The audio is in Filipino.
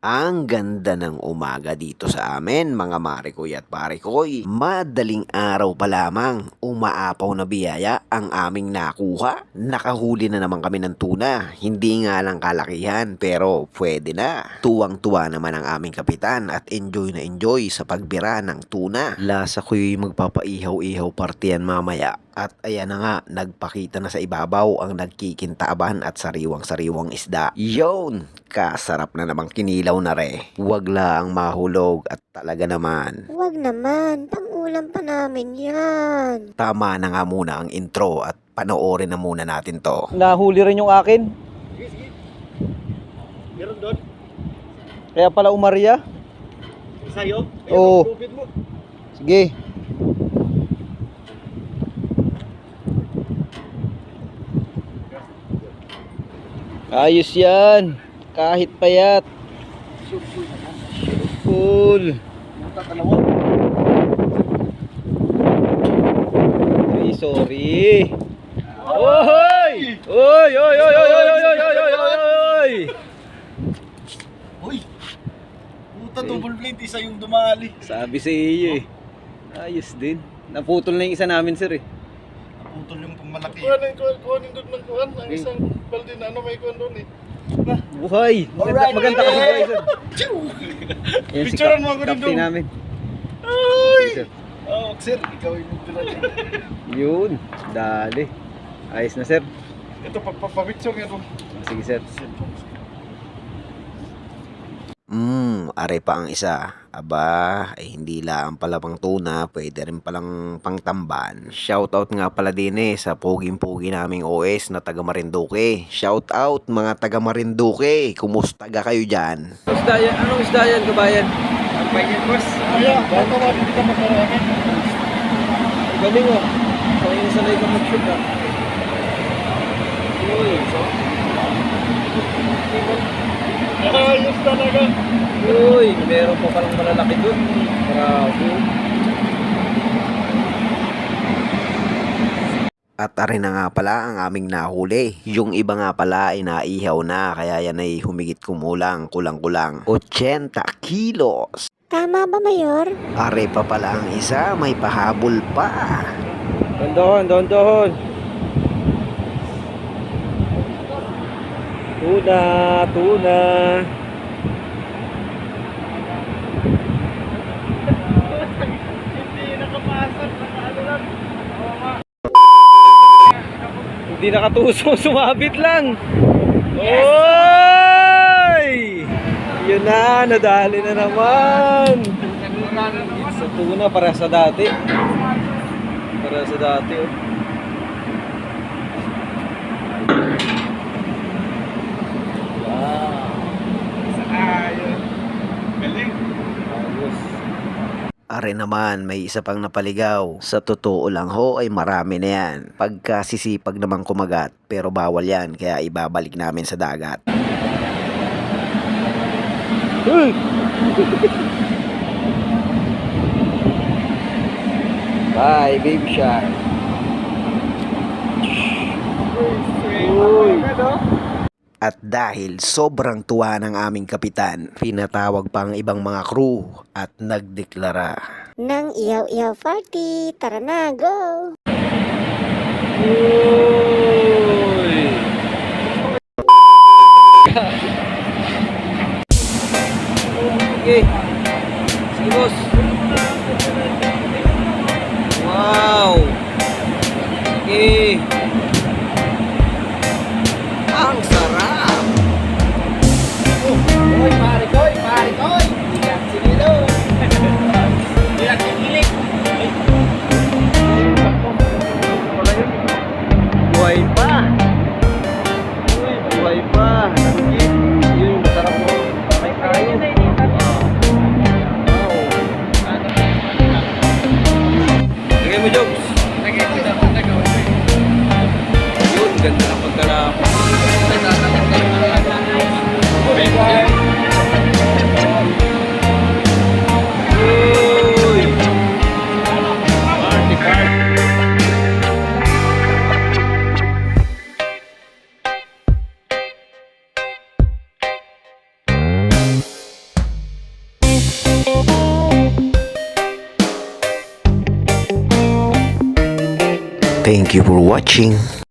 Ang ganda ng umaga dito sa amin, mga Marikoy at Parikoy. Madaling araw pa lamang, umaapaw na biyaya ang aming nakuha. Nakahuli na naman kami ng tuna. Hindi nga lang kalakihan, pero pwede na. Tuwang-tuwa naman ang aming kapitan at enjoy na enjoy sa pagbira ng tuna. Lasa ko'y magpapaihaw-ihaw partiyan mamaya. At ayan na nga, nagpakita na sa ibabaw ang nagkikintaban at sariwang-sariwang isda. Yon! Kasarap na namang kinilaw na re. Huwag lang mahulog at talaga naman. Huwag naman, pang-ulam pa namin yan. Tama na nga muna ang intro at panoorin na muna natin to. Nahuli rin yung akin. Meron doon? Kaya pala umarya. Sa'yo? Oo. Tubig mo. Sige. Ayos yan. Kahit payat. Cool. Ay, sorry. Oy! Oy! Oy! Oy! Oy! Oy! Oy! Oy! Oy! Oy! Oy! Uy! Puta, double plate. Isa yung dumali. Sabi sa iyo eh. Ayos din. Naputol na yung isa namin, sir eh. Naputol yung pangmalaki. Kuhanin doon ng kuhan. Ang isang balde na may kuhan doon eh. Buhay! Maganda kasi buhay, sir. Yan si Picturean mo ako Captain dito. namin. Ay! Sige, sir. Oh, sir, ikaw yung nagdala niya. Yun. Dali. Ayos na, sir. Ito, pagpapapicture nga doon. Sige, sir. Are pa ang isa. Aba, ay hindi lang pala pang tuna, pwede rin palang pangtamban. Shoutout nga pala din sa poging-pogi naming OS na taga Marinduque. Shoutout mga taga Marinduque, kumusta ga kayo dyan? Isda yan? Anong isda yan, kabayan? Ang pahingan, boss. Kaya, tatawagin kita magkarami. Galing oh. Sanay ka mag-shoot ah. Uy. Ayos talaga. Uy, meron pa palang malalaki dun. Bravo. At arin na nga pala ang aming nahuli. Yung iba nga pala ay naihaw na, kaya yan ay humigit kumulang, kulang-kulang 80 kilos. Tama ba, Mayor? Are pa pala ang isa, may pahabol pa. Dondohon, dondohon. Tuna, tuna. Hindi nakapasok. Nakaano lang. Hindi nakatusok, sumabit lang. Oy! Yun na, nadali na naman. Sa tuna para sa dati. Para sa dati oh. Wow. Ayos. Galing. Ayos. Are naman, may isa pang napaligaw. Sa totoo lang ho ay marami na yan. Pagka sisipag naman kumagat, pero bawal yan, kaya ibabalik namin sa dagat. Uy! Bye, baby shark. Uy! At dahil sobrang tuwa ng aming kapitan, pinatawag pa ang ibang mga crew at nagdeklara. Nang ihaw-ihaw party. Tara na, go! Uy! Okay. Sige, boss. Wow! Okay. Ang sarap! Uy, pare koy! Pare koy! Iyak sinilo! Iyak singilik! Buhay pa! Uy, buhay pa! Yun, masarap mo. May kayo. Wow! Thank you for watching.